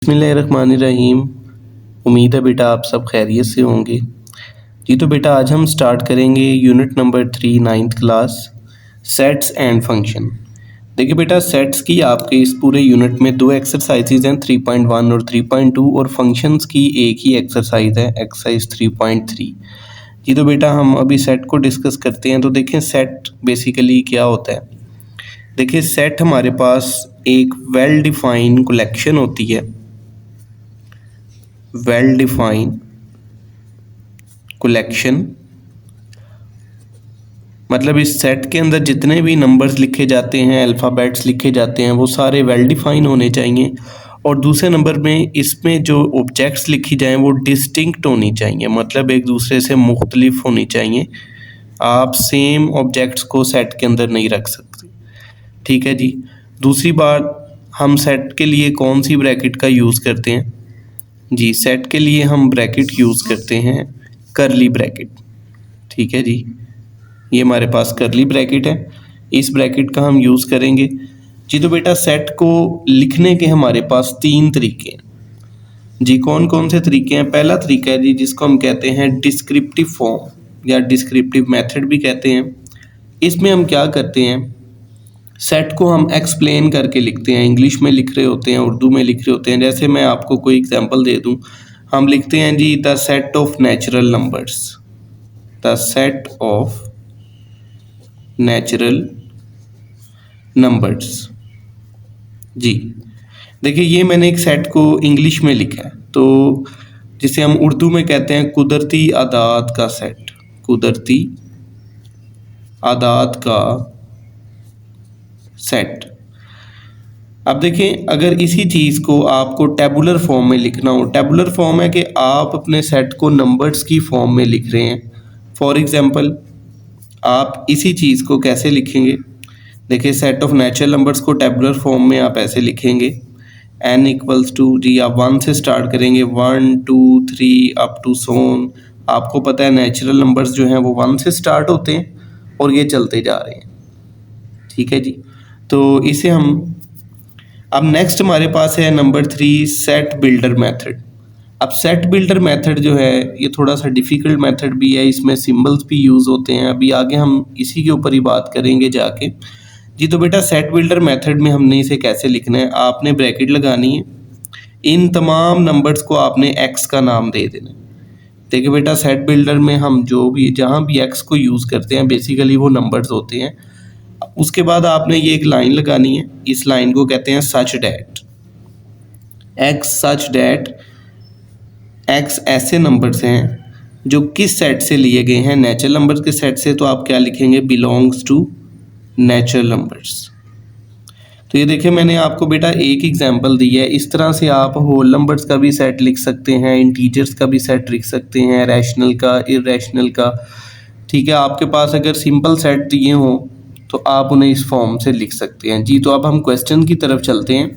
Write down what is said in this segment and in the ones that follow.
बिस्मिल्लाहिर्रहमानिर्रहीम। उम्मीद है बेटा आप सब खैरियत से होंगे। जी तो बेटा आज हम स्टार्ट करेंगे unit number 3 ninth class sets and function. देखिए बेटा सेट्स की आपके इस पूरे यूनिट में दो एक्सरसाइजेज हैं 3.1 और 3.2 और फंक्शंस की एक ही एक्सरसाइज है एक्सरसाइज 3.3। जी तो बेटा हम अभी सेट को डिस्कस करते हैं। तो देखें सेट बेसिकली क्या होता है। देखिए सेट हमारे पास एक वेल डिफाइंड कलेक्शन होती है, वेल डिफाइंड कलेक्शन मतलब इस सेट के अंदर जितने भी नंबर्स लिखे जाते हैं, अल्फ़ाबेट्स लिखे जाते हैं, वो सारे वेल डिफाइन होने चाहिए। और दूसरे नंबर में इसमें जो ऑब्जेक्ट्स लिखी जाएं वो डिस्टिंक्ट होनी चाहिए, मतलब एक दूसरे से मुख्तलिफ होनी चाहिए। आप सेम ऑब्जेक्ट्स को सेट के अंदर नहीं रख सकते। ठीक है जी। दूसरी बात, हम सेट के लिए कौन सी ब्रैकेट का यूज़ करते हैं? जी सेट के लिए हम ब्रैकेट यूज़ करते हैं करली ब्रैकेट। ठीक है जी, ये हमारे पास करली ब्रैकेट है, इस ब्रैकेट का हम यूज़ करेंगे। जी तो बेटा सेट को लिखने के हमारे पास तीन तरीके हैं। जी कौन कौन से तरीके हैं? पहला तरीका है जी जिसको हम कहते हैं डिस्क्रिप्टिव फॉर्म या डिस्क्रिप्टिव मेथड भी कहते हैं। इसमें हम क्या करते हैं, सेट को हम एक्सप्लेन करके लिखते हैं। इंग्लिश में लिख रहे होते हैं, उर्दू में लिख रहे होते हैं। जैसे मैं आपको कोई एग्जांपल दे दूं, हम लिखते हैं जी the set of natural numbers, the set of natural numbers. जी देखिए ये मैंने एक सेट को इंग्लिश में लिखा है, तो जिसे हम उर्दू में कहते हैं कुदरती आदात का सेट, कुदरती आदात का सेट। अब देखें अगर इसी चीज़ को आपको टेबुलर फॉर्म में लिखना हो, टेबुलर फॉर्म है कि आप अपने सेट को नंबर्स की फॉर्म में लिख रहे हैं। फॉर एग्जांपल आप इसी चीज़ को कैसे लिखेंगे? देखिए सेट ऑफ नेचुरल नंबर्स को टेबुलर फॉर्म में आप ऐसे लिखेंगे n इक्वल्स टू जी, आप 1 से स्टार्ट करेंगे, 1 2 3 अप टू सोन। आपको पता है नेचुरल नंबर्स जो हैं वो 1 से स्टार्ट होते हैं और ये चलते जा रहे हैं। ठीक है जी, तो इसे हम अब नेक्स्ट हमारे पास है नंबर 3 सेट बिल्डर मेथड। अब सेट बिल्डर मेथड जो है ये थोड़ा सा डिफ़िकल्ट मेथड भी है, इसमें सिंबल्स भी यूज़ होते हैं। अभी आगे हम इसी के ऊपर ही बात करेंगे जाके। जी तो बेटा सेट बिल्डर मेथड में हमने इसे कैसे लिखना है, आपने ब्रैकेट लगानी है, इन तमाम नंबर्स को आपने एक्स का नाम दे देना है। देखिए बेटा सेट बिल्डर में हम जो भी जहाँ भी एक्स को यूज़ करते हैं बेसिकली वो नंबर्स होते हैं। उसके बाद आपने ये एक लाइन लगानी है, इस लाइन को कहते हैं सच that x, such that x ऐसे नंबर्स हैं जो किस सेट से लिए गए हैं, नेचुरल नंबर्स के सेट से। तो आप क्या लिखेंगे, बिलोंग्स टू नेचुरल नंबर्स। तो ये देखिए मैंने आपको बेटा एक एग्जांपल दी है, इस तरह से आप होल नंबर्स का भी सेट लिख सकते हैं, इंटीजर्स का भी सेट लिख सकते हैं, रैशनल का, इरेशनल का। ठीक है, आपके पास अगर सिंपल सेट दिए हों तो आप उन्हें इस फॉर्म से लिख सकते हैं। जी तो अब हम क्वेश्चन की तरफ चलते हैं।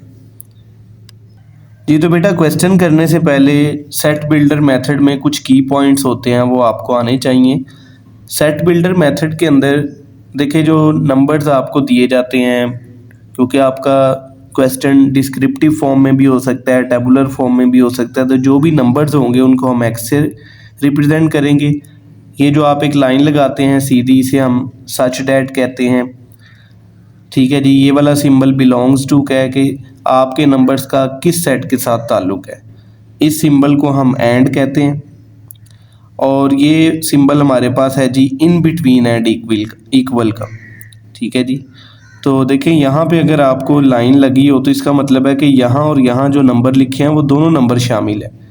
जी तो बेटा क्वेश्चन करने से पहले सेट बिल्डर मेथड में कुछ की पॉइंट्स होते हैं वो आपको आने चाहिए। सेट बिल्डर मेथड के अंदर देखिए जो नंबर्स आपको दिए जाते हैं, क्योंकि आपका क्वेश्चन डिस्क्रिप्टिव फॉर्म में भी हो सकता है, टेबुलर फॉर्म में भी हो सकता है, तो जो भी नंबर्स होंगे उनको हम एक्स से रिप्रेजेंट करेंगे। ये जो आप एक लाइन लगाते हैं सीधी, इसे हम सच डैट कहते हैं। ठीक है जी, ये वाला सिंबल बिलोंग्स टू का है कि आपके नंबर्स का किस सेट के साथ ताल्लुक़ है, इस सिंबल को हम एंड कहते हैं। और ये सिंबल हमारे पास है जी इन बिटवीन एंड इक्वल का। ठीक है जी, तो देखें यहाँ पे अगर आपको लाइन लगी हो तो इसका मतलब है कि यहाँ और यहाँ जो नंबर लिखे हैं वो दोनों नंबर शामिल है।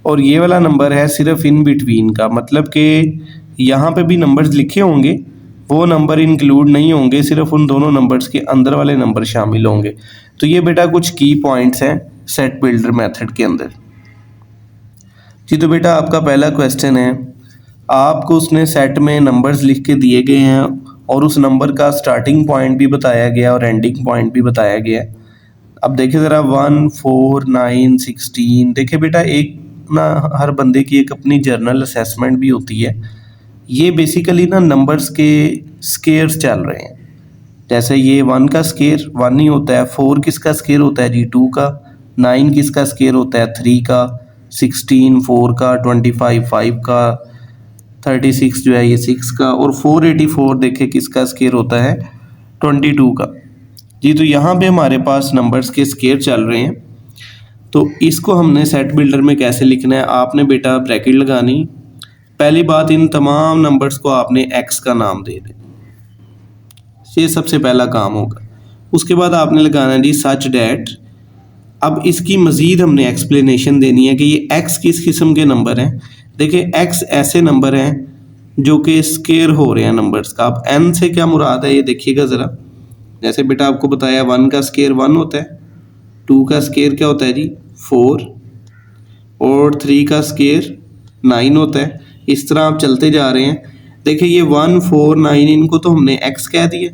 और ये वाला नंबर है सिर्फ इन बिटवीन का, मतलब कि यहाँ पे भी नंबर्स लिखे होंगे, वो नंबर इंक्लूड नहीं होंगे, सिर्फ उन दोनों नंबर्स के अंदर वाले नंबर शामिल होंगे। तो ये बेटा कुछ की पॉइंट्स हैं सेट बिल्डर मेथड के अंदर। जी तो बेटा आपका पहला क्वेश्चन है, आपको उसने सेट में नंबर्स लिख के दिए गए हैं और उस नंबर का स्टार्टिंग पॉइंट भी बताया गया और एंडिंग पॉइंट भी बताया गया है। अब देखिए ज़रा 1 4 9 16। देखिए बेटा एक ना हर बंदे की एक अपनी जर्नल असेसमेंट भी होती है। ये बेसिकली ना नंबर्स के स्केयर्स चल रहे हैं। जैसे ये 1 का स्केयर 1 ही होता है, 4 किसका स्केयर होता है जी 2 का, 9 किसका स्केयर होता है 3 का, 16 4 का, 25 5 का, 36 जो है ये 6 का, और 484 देखे किसका स्केयर होता है 22 का। जी तो यहाँ पे हमारे पास नंबर्स के स्केयर चल रहे हैं। तो इसको हमने सेट बिल्डर में कैसे लिखना है, आपने बेटा ब्रैकेट लगानी। पहली बात, इन तमाम नंबर्स को आपने एक्स का नाम दे देना, ये सबसे पहला काम होगा। उसके बाद आपने लगाना है जी सच डैट। अब इसकी मज़ीद हमने एक्सप्लेनेशन देनी है कि ये एक्स किस किस्म के नंबर हैं। देखिए एक्स ऐसे नंबर हैं जो कि स्केयर हो रहे हैं नंबर्स का। अब एन से क्या मुराद है ये देखिएगा ज़रा। जैसे बेटा आपको बताया 1 का स्केयर 1 होता है, 2 का स्केयर क्या होता है जी 4, और 3 का स्केयर 9 होता है। इस तरह आप चलते जा रहे हैं। देखिए ये 1 4 9 इनको तो हमने एक्स कह दिया,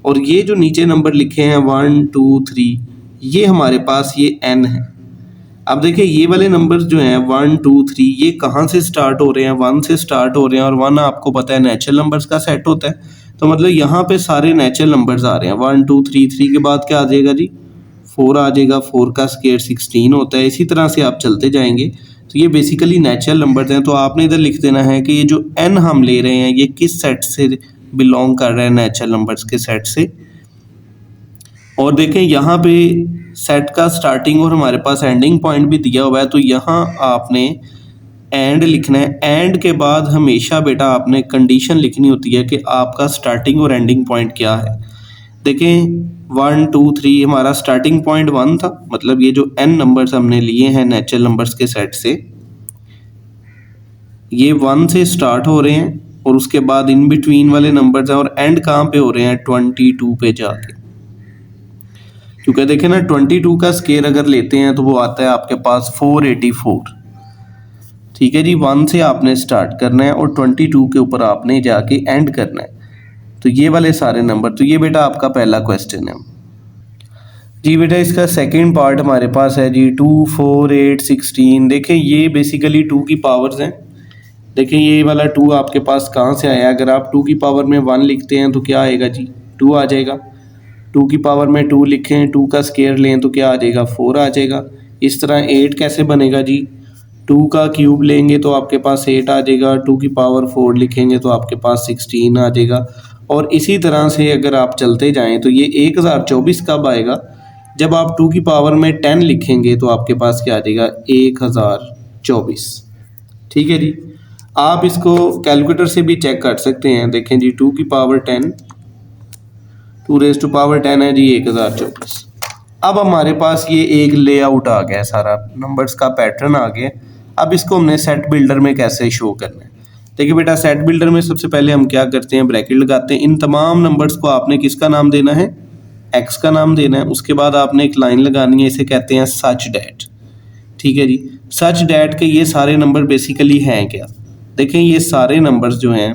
और ये जो नीचे नंबर लिखे हैं 1 2 3 ये हमारे पास ये एन है। अब देखिए ये वाले नंबर्स जो हैं 1 2 3 ये कहाँ से स्टार्ट हो रहे हैं, 1 से स्टार्ट हो रहे हैं, और 1 आपको पता है नेचुरल नंबर्स का सेट होता है। तो मतलब यहाँ पे सारे नेचुरल नंबर्स आ रहे हैं। 1 2 3 3 के बाद क्या आ जाएगा जी 4 आ जाएगा, 4 का स्केयर 16 होता है। इसी तरह से आप चलते जाएंगे। तो ये बेसिकली नेचुरल नंबर्स हैं। तो आपने इधर लिख देना है कि ये जो एन हम ले रहे हैं ये किस सेट से बिलोंग कर रहा है, नेचुरल नंबर्स के सेट से। और देखें यहाँ पे सेट का स्टार्टिंग और हमारे पास एंडिंग पॉइंट भी दिया हुआ है। तो यहाँ आपने एंड लिखना है। एंड के बाद हमेशा बेटा आपने कंडीशन लिखनी होती है कि आपका स्टार्टिंग और एंडिंग पॉइंट क्या है। देखें 1 2 3 हमारा स्टार्टिंग पॉइंट 1 था, मतलब ये जो n नंबर्स हमने लिए हैं नेचुरल नंबर्स के सेट से, ये 1 से स्टार्ट हो रहे हैं, और उसके बाद इन बिटवीन वाले नंबर्स हैं, और एंड कहाँ पे हो रहे हैं 22 पे जाके। क्योंकि देखें ना 22 का स्केयर अगर लेते हैं तो वो आता है आपके पास 484। ठीक है जी, 1 से आपने स्टार्ट करना है और 22 के ऊपर आपने जाके एंड करना है। तो ये वाले सारे नंबर, तो ये बेटा आपका पहला क्वेश्चन है। जी बेटा इसका सेकंड पार्ट हमारे पास है जी 2 4 8 16। देखें ये बेसिकली 2 की पावर्स हैं। देखें ये वाला 2 आपके पास कहाँ से आया, अगर आप 2 की पावर में 1 लिखते हैं तो क्या आएगा जी 2 आ जाएगा। 2 की पावर में 2 लिखें, 2 का स्केयर लें तो क्या आ जाएगा 4 आ जाएगा। इस तरह 8 कैसे बनेगा जी, 2 का क्यूब लेंगे तो आपके पास 8 आ जाएगा, 2 की पावर 4 लिखेंगे तो आपके पास 16 आ जाएगा। और इसी तरह से अगर आप चलते जाएं तो ये 1024 कब आएगा, जब आप 2 की पावर में 10 लिखेंगे तो आपके पास क्या आ जाएगा 1024। ठीक है जी, आप इसको कैलकुलेटर से भी चेक कर सकते हैं। देखें जी 2 की पावर 10, 2 रेज़ टू पावर 10 है जी 1024। अब हमारे पास ये एक लेआउट आ गया, सारा नंबर्स का पैटर्न आ गया। अब इसको हमने सेट बिल्डर में कैसे शो करना है। देखिए बेटा सेट बिल्डर में सबसे पहले हम क्या करते हैं, ब्रैकेट लगाते हैं। इन तमाम नंबर्स को आपने किसका नाम देना है, एक्स का नाम देना है। उसके बाद आपने एक लाइन लगानी है, इसे कहते हैं सच डैट। ठीक है जी, सच डैट के ये सारे नंबर बेसिकली हैं क्या। देखें ये सारे नंबर्स जो हैं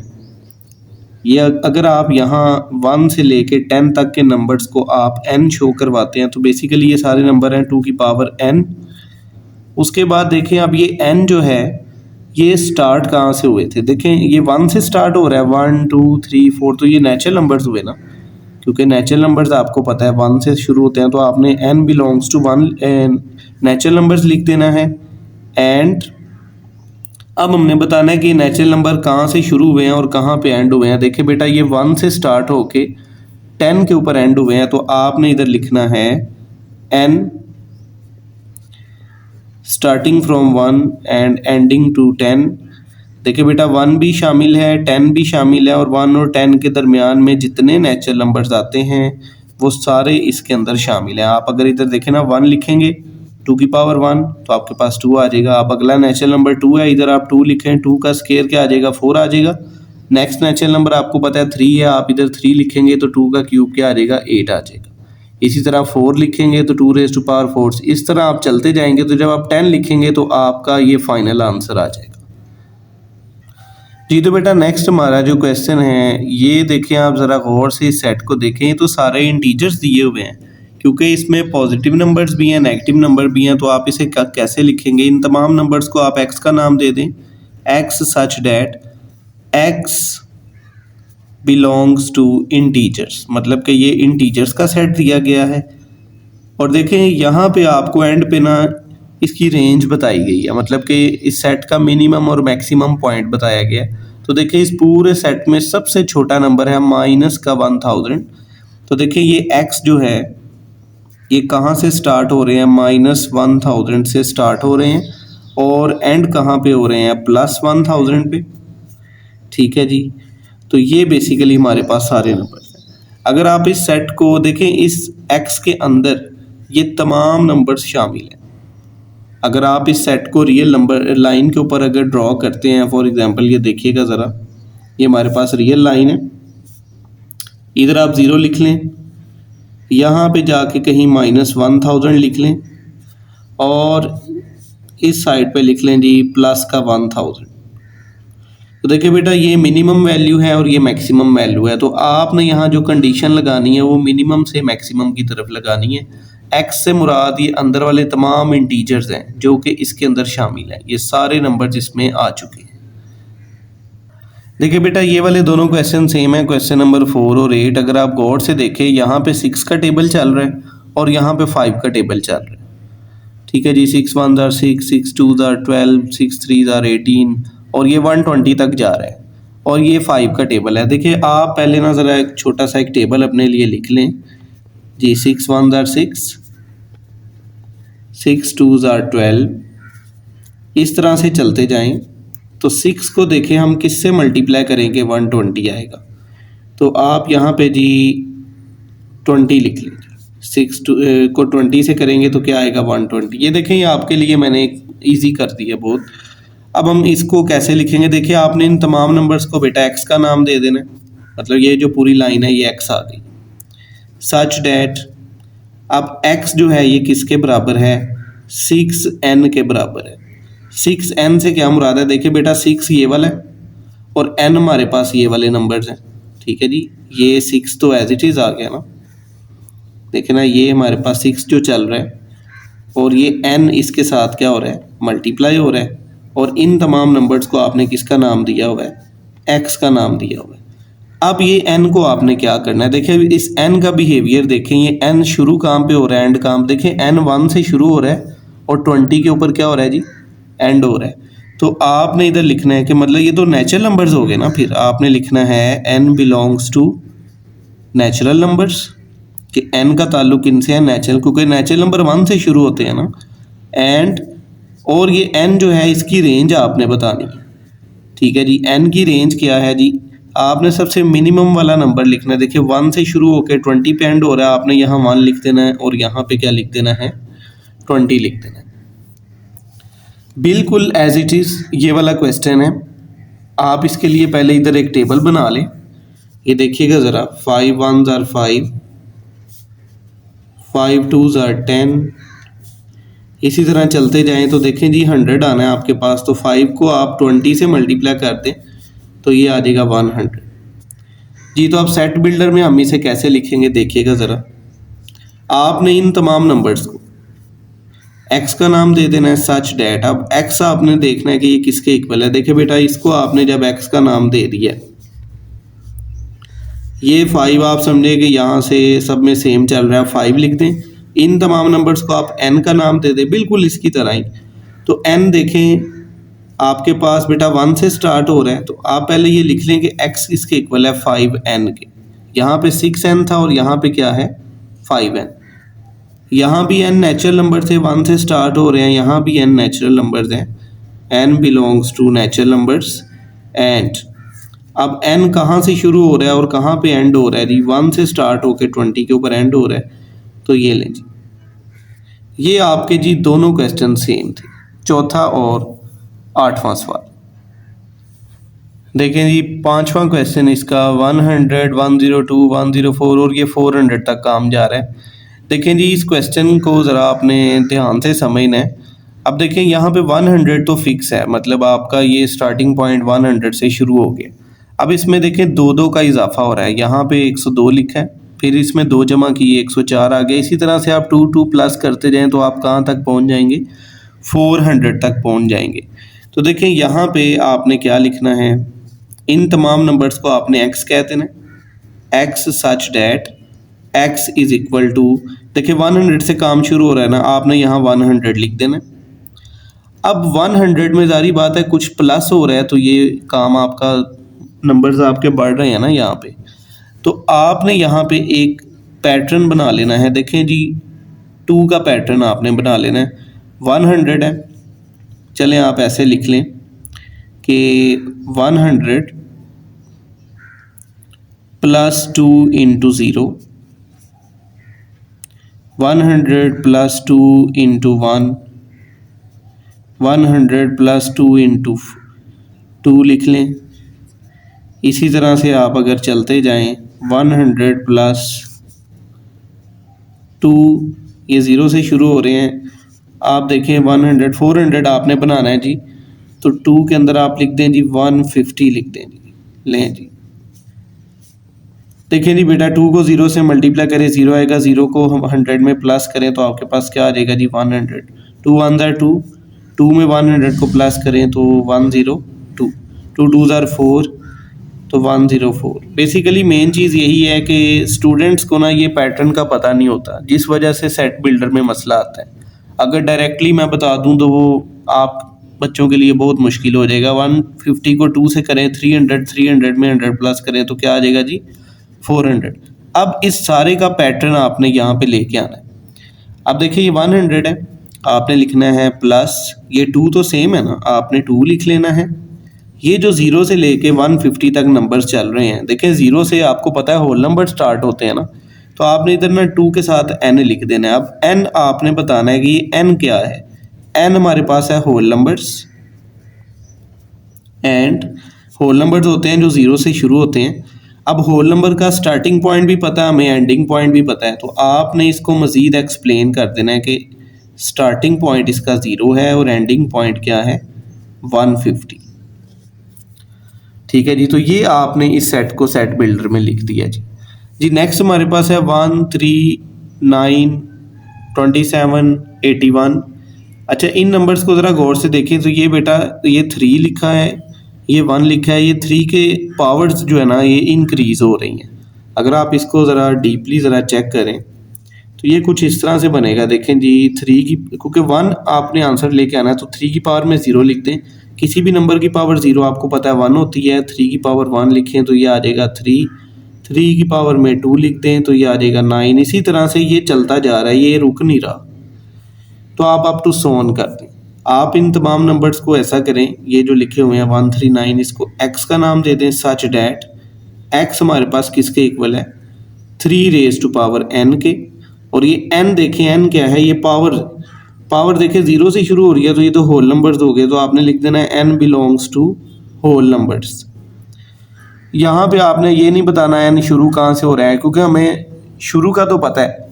ये अगर आप यहाँ 1 से लेके 10 तक के नंबर्स को आप n शो करवाते हैं तो बेसिकली ये सारे नंबर हैं 2 की पावर n। उसके बाद देखें अब ये n जो है ये स्टार्ट कहाँ से हुए थे। देखें ये 1 से स्टार्ट हो रहा है, 1 2 3 4, तो ये नेचुरल नंबर्स हुए ना, क्योंकि नेचुरल नंबर्स आपको पता है 1 से शुरू होते हैं। तो आपने n belongs to 1 natural numbers लिख देना है। एंड अब हमने बताना है कि नेचुरल नंबर कहाँ से शुरू हुए हैं और कहाँ पे एंड हुए हैं। देखिए बेटा ये 1 से स्टार्ट होके 10 के ऊपर एंड हुए हैं, तो आपने इधर लिखना है n starting from 1 and ending to 10। देखिए बेटा 1 भी शामिल है, 10 भी शामिल है, और 1 और 10 के दरमियान में जितने नेचुरल नंबर्स आते हैं वो सारे इसके अंदर शामिल हैं। आप अगर इधर देखें ना 1 लिखेंगे 2 की पावर 1 तो आपके पास 2 आ जाएगा। आप अगला नेचुरल नंबर 2 है, इधर आप 2 लिखें, 2 का स्केयर क्या आ जाएगा 4 आ जाएगा। नेक्स्ट नेचुरल नंबर आपको पता है 3 है, आप इधर 3 लिखेंगे तो 2 का क्यूब क्या आ जाएगा 8 आ जाएगा। इसी तरह 4 लिखेंगे तो 2 रेज़ टू पावर 4। इस तरह आप चलते जाएंगे तो जब आप 10 लिखेंगे तो आपका ये फाइनल आंसर आ जाएगा। जी तो बेटा नेक्स्ट हमारा जो क्वेश्चन है ये देखें, आप ज़रा गौर से इस सेट को देखें। तो सारे इंटीजर्स दिए हुए हैं, क्योंकि इसमें पॉजिटिव नंबर्स भी हैं नेगेटिव नंबर भी हैं। तो आप इसे कैसे लिखेंगे, इन तमाम नंबर्स को आप एक्स का नाम दे दें, x such that x belongs to integers, मतलब कि ये इंटीजर्स का सेट दिया गया है। और देखें यहाँ पे आपको एंड पे ना इसकी रेंज बताई गई है, मतलब कि इस सेट का मिनिमम और मैक्सिमम पॉइंट बताया गया है। तो देखिए इस पूरे सेट में सबसे छोटा नंबर है माइनस का 1000। तो देखिए ये x जो है ये कहाँ से स्टार्ट हो रहे हैं, -1000 से स्टार्ट हो रहे हैं और एंड कहाँ पे हो रहे हैं, +1000 पे। ठीक है जी, तो ये बेसिकली हमारे पास सारे नंबर हैं। अगर आप इस सेट को देखें, इस x के अंदर ये तमाम नंबर्स शामिल हैं। अगर आप इस सेट को रियल नंबर लाइन के ऊपर अगर ड्रॉ करते हैं, फॉर एग्जांपल ये देखिएगा ज़रा, ये हमारे पास रियल लाइन है, इधर आप ज़ीरो लिख लें, यहाँ पे जाके कहीं -1000 लिख लें और इस साइड पे लिख लें जी प्लस का 1000। तो देखिए बेटा ये मिनिमम वैल्यू है और ये मैक्सिमम वैल्यू है, तो आपने यहाँ जो कंडीशन लगानी है वो मिनिमम से मैक्सिमम की तरफ लगानी है। एक्स से मुराद ये अंदर वाले तमाम इंटीजर्स हैं जो कि इसके अंदर शामिल हैं, ये सारे नंबर जिसमें आ चुके हैं। देखिए बेटा ये वाले दोनों क्वेश्चन सेम है, क्वेश्चन नंबर 4 और 8। अगर आप गौर से देखें यहाँ पे 6 का टेबल चल रहा है और यहाँ पे 5 का टेबल चल रहा है। ठीक है जी, 6 1 6, 6 2 12, 6 3 18 और ये 120 तक जा रहा है और ये 5 का टेबल है। देखिए आप पहले ना ज़रा एक छोटा सा एक टेबल अपने लिए लिख लें जी। 6 1 6, 6 2 12, इस तरह से चलते जाएं तो 6 को देखें हम किससे मल्टीप्लाई करेंगे, 120 आएगा। तो आप यहाँ पे जी 20 लिख लीजिए, 6 को 20 से करेंगे तो क्या आएगा, 120। ये देखें ये आपके लिए मैंने ईजी कर दिया बहुत। अब हम इसको कैसे लिखेंगे, देखिए आपने इन तमाम नंबर्स को बेटा x का नाम दे देना है, मतलब ये जो पूरी लाइन है ये x आ गई। सच डैट अब x जो है ये किसके बराबर है, 6n के बराबर है। 6n से क्या मुराद है, देखिए बेटा 6 ये वाला है और n हमारे पास ये वाले नंबर्स हैं। ठीक है जी, ये 6 तो एज इट इज़ आ गया ना, देखिए ना ये हमारे पास 6 जो चल रहा है और ये n इसके साथ क्या हो रहा है, मल्टीप्लाई हो रहा है। और इन तमाम नंबर्स को आपने किसका नाम दिया हुआ है, x का नाम दिया हुआ है। अब ये n को आपने क्या करना है, देखिए इस n का बिहेवियर देखें, ये n शुरू कहाँ पे हो रहा है, एंड कहाँ, देखें n 1 से शुरू हो रहा है और 20 के ऊपर क्या हो रहा है जी, एंड हो रहा है। तो आपने इधर लिखना है कि मतलब ये तो नेचुरल नंबर्स हो गए ना, फिर आपने लिखना है n belongs to natural numbers, कि n का ताल्लुक किनसे है, नेचुरल, क्योंकि नेचुरल नंबर 1 से शुरू होते हैं ना। एंड और ये n जो है इसकी रेंज आपने बतानी है। ठीक है जी, n की रेंज क्या है जी, आपने सबसे मिनिमम वाला नंबर लिखना है। देखिए 1 से शुरू होकर 20 पे एंड हो रहा है, आपने यहाँ 1 लिख देना है और यहाँ पे क्या लिख देना है, 20 लिख देना है। बिल्कुल एज इट इज़ ये वाला क्वेश्चन है। आप इसके लिए पहले इधर एक टेबल बना लें, ये देखिएगा ज़रा, 5 1 5, 5 2 10, इसी तरह चलते जाएं तो देखें जी 100 आना है आपके पास। तो 5 को आप 20 से मल्टीप्लाई कर दें तो ये आ जाएगा 100 जी। तो अब सेट बिल्डर में हम इसे कैसे लिखेंगे, देखिएगा ज़रा, आपने इन तमाम नंबर्स को x का नाम दे देना है सच डैट। अब x आपने देखना है कि ये किसके इक्वल है। देखिए बेटा इसको आपने जब x का नाम दे दिया, ये 5 आप समझे कि यहाँ से सब में सेम चल रहा है, 5 लिख दें। इन तमाम नंबर्स को आप n का नाम दे दें, बिल्कुल इसकी तरह ही। तो n देखें आपके पास बेटा 1 से स्टार्ट हो रहा है, तो आप पहले ये लिख लें कि x इसके इक्वल है 5n के। यहाँ पे 6n था और यहाँ पे क्या है, 5n। यहाँ भी n नेचुरल नंबर थे, 1 से स्टार्ट हो रहे हैं, यहाँ भी n नेचुरल नंबर्स हैं, n belongs to natural numbers. And अब n कहाँ से शुरू हो रहा है और कहाँ पे एंड हो रहा है जी, 1 से स्टार्ट होकर 20 के ऊपर एंड हो रहा है। तो ये लें जी, ये आपके जी दोनों क्वेश्चन सेम थे, चौथा और 8वां सवाल। देखें जी 5वां क्वेश्चन इसका 100, 102, 104 और ये 400 तक काम जा रहा है। देखें जी इस क्वेश्चन को ज़रा आपने ध्यान से समझना है। अब देखें यहाँ पे 100 तो फिक्स है, मतलब आपका ये स्टार्टिंग पॉइंट 100 से शुरू हो गया। अब इसमें देखें 2 का इजाफा हो रहा है, यहाँ पे 102 लिखा है, फिर इसमें 2 जमा किए 104 आ गया। इसी तरह से आप 2 प्लस करते जाएं तो आप कहाँ तक पहुँच जाएंगे, 400 तक पहुँच जाएंगे। तो देखें यहाँ पे आपने क्या लिखना है, इन तमाम नंबर्स को आपने x कह देना, x such that x is equal to, देखिए 100 से काम शुरू हो रहा है ना, आपने यहाँ 100 लिख देना। अब 100 में जारी बात है कुछ प्लस हो रहा है तो ये काम आपका, नंबर्स आपके बढ़ रहे हैं ना यहाँ पे, तो आपने यहाँ पे एक पैटर्न बना लेना है। देखें जी 2 का पैटर्न आपने बना लेना है। 100 है, चलें आप ऐसे लिख लें कि 100 plus 2 into 0, 100 plus 2 into 1, 100 plus 2 into 2 लिख लें। इसी तरह से आप अगर चलते जाएं 100 प्लस 2, ये 0 से शुरू हो रहे हैं, आप देखें 100, 400 आपने बनाना है जी, तो 2 के अंदर आप लिख दें जी 150 लिख दें जी। लें जी, देखिए जी बेटा 2 को 0 से मल्टीप्लाई करें 0 आएगा, 0 को हम 100 में प्लस करें तो आपके पास क्या आ जाएगा जी 100। 2 1 ज़ार 2, 2 में 100 को प्लस करें तो 102, 2 2 ज़ार 4 तो 104। बेसिकली मेन चीज़ यही है कि स्टूडेंट्स को ना ये पैटर्न का पता नहीं होता, जिस वजह से सेट बिल्डर में मसला आता है। अगर डायरेक्टली मैं बता दूं तो वो आप बच्चों के लिए बहुत मुश्किल हो जाएगा। 150 को 2 से करें 300, 300 में 100 प्लस करें तो क्या आ जाएगा जी 400। अब इस सारे का पैटर्न आपने यहाँ पे लेके आना है। अब देखिए ये 100 है, आपने लिखना है प्लस, ये 2 तो सेम है ना, आपने 2 लिख लेना है। ये जो 0 से लेके 150 तक नंबर्स चल रहे हैं, देखें 0 से आपको पता है होल नंबर स्टार्ट होते हैं ना, तो आपने इधर ना 2 के साथ n लिख देना है। अब n आपने बताना है कि ये n क्या है। n हमारे पास है whole numbers, and whole numbers होते हैं जो 0 से शुरू होते हैं। अब होल नंबर का स्टार्टिंग पॉइंट भी पता है हमें, एंडिंग पॉइंट भी पता है, तो आपने इसको मज़ीद एक्सप्लेन कर देना है कि स्टार्टिंग पॉइंट इसका 0 है और एंडिंग पॉइंट क्या है 150। ठीक है जी, तो ये आपने इस सेट को सेट बिल्डर में लिख दिया जी। नेक्स्ट हमारे पास है 1 3 9 27 81। अच्छा, इन नंबर्स को ज़रा गौर से देखें तो ये बेटा ये 3 लिखा है, ये 1 लिखा है, ये 3 के पावर्स जो है ना ये इंक्रीज़ हो रही हैं। अगर आप इसको ज़रा डीपली ज़रा चेक करें तो ये कुछ इस तरह से बनेगा। देखें जी 3 की, क्योंकि 1 आपने आंसर लेके आना है तो 3 की पावर में 0 लिख दें। किसी भी नंबर की पावर 0 आपको पता है 1 होती है, 3 की पावर 1 लिखें तो ये आ जाएगा 3, 3 की पावर में 2 लिख दें तो ये आ जाएगा 9। इसी तरह से ये चलता जा रहा है, ये रुक नहीं रहा, तो आप अप टू सोन कर दें। आप इन तमाम नंबर्स को ऐसा करें, ये जो लिखे हुए हैं 139, इसको x का नाम दे दें सच डैट x हमारे पास किसके इक्वल है 3 रेज़ टू पावर n के, और ये n देखें n क्या है, ये पावर देखें 0 से शुरू हो रही है तो ये तो होल नंबर्स हो गए, तो आपने लिख देना है n belongs to whole numbers. यहाँ पे आपने ये नहीं बताना n शुरू कहाँ से हो रहा है, क्योंकि हमें शुरू का तो पता है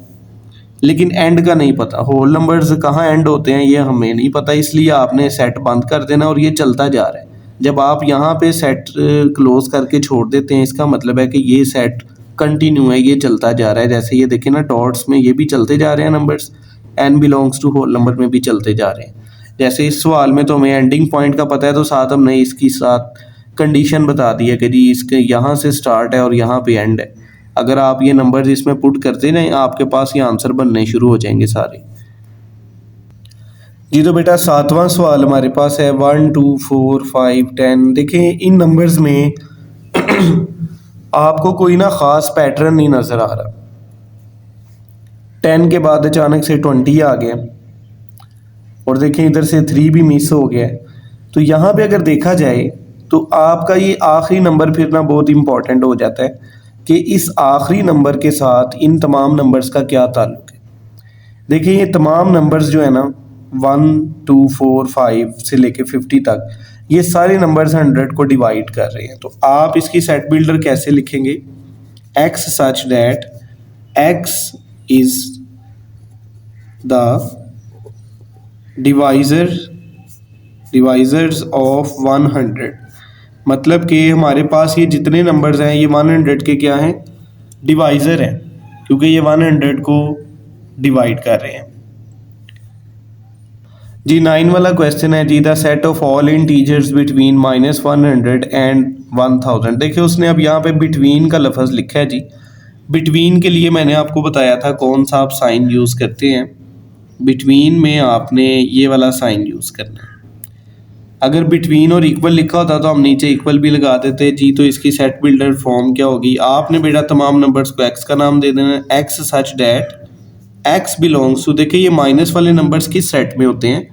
लेकिन एंड का नहीं पता। होल नंबर्स कहाँ एंड होते हैं ये हमें नहीं पता, इसलिए आपने सेट बंद कर देना और ये चलता जा रहा है। जब आप यहाँ पे सेट क्लोज करके छोड़ देते हैं, इसका मतलब है कि ये सेट कंटिन्यू है, ये चलता जा रहा है। जैसे ये देखें ना डॉट्स में, ये भी चलते जा रहे हैं numbers, n belongs to whole number में भी चलते जा रहे हैं। जैसे इस सवाल में तो हमें एंडिंग पॉइंट का पता है, तो साथ हमने इसकी साथ कंडीशन बता दी है कि जी इसके यहाँ से स्टार्ट है और यहाँ पे एंड है। अगर आप ये नंबर्स इसमें पुट करते ना, आपके पास ये आंसर बनने शुरू हो जाएंगे सारे जी। तो बेटा 7वां सवाल हमारे पास है 1 2 4 5 10। देखें इन नंबर्स में आपको कोई ना ख़ास पैटर्न नहीं नज़र आ रहा। 10 के बाद अचानक से 20 आ गया, और देखें इधर से 3 भी मिस हो गया। तो यहाँ पे अगर देखा जाए तो आपका ये आखिरी नंबर फिर ना बहुत इंपॉर्टेंट हो जाता है कि इस आखिरी नंबर के साथ इन तमाम नंबर्स का क्या ताल्लुक है। देखिए ये तमाम नंबर्स जो है ना 1 2 4 5 से लेके 50 तक, ये सारे नंबर्स 100 को डिवाइड कर रहे हैं। तो आप इसकी सेट बिल्डर कैसे लिखेंगे, x such that x is the divisors of 100। मतलब कि हमारे पास ये जितने नंबर्स हैं ये 100 के क्या हैं डिवाइज़र हैं, क्योंकि ये 100 को डिवाइड कर रहे हैं जी। 9 वाला क्वेश्चन है जी, the set of all integers between -100 and 1000। देखिए उसने अब यहाँ पे बिटवीन का लफ्ज़ लिखा है जी। बिटवीन के लिए मैंने आपको बताया था कौन सा आप साइन यूज़ करते हैं। बिटवीन में आपने ये वाला साइन यूज़ करना है। अगर बिटवीन और इक्वल लिखा होता तो हम नीचे इक्वल भी लगा देते जी। तो इसकी सेट बिल्डर फॉर्म क्या होगी, आपने बेटा तमाम नंबर्स को एक्स का नाम दे देना, X such that x belongs to, देखिए ये माइनस वाले नंबर्स किस सेट में होते हैं,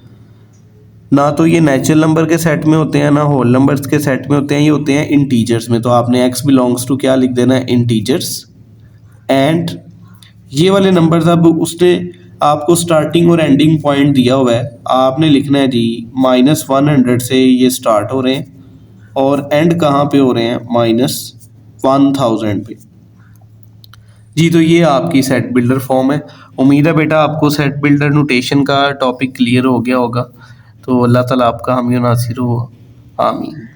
ना तो ये नेचुरल नंबर के सेट में होते हैं ना होल नंबर्स के सेट में होते हैं, ये होते हैं इंटीजर्स में। तो आपने एक्स बिलोंग्स टू क्या लिख देना है, इंटीजर्स। एंड ये वाले नंबर्स अब उसने आपको स्टार्टिंग और एंडिंग पॉइंट दिया हुआ है, आपने लिखना है जी -100 से ये स्टार्ट हो रहे हैं और एंड कहाँ पे हो रहे हैं, -1000 पे जी। तो ये आपकी सेट बिल्डर फॉर्म है। उम्मीद है बेटा आपको सेट बिल्डर नोटेशन का टॉपिक क्लियर हो गया होगा। तो अल्लाह ताला आपका हामी नासिर हो, आमीन।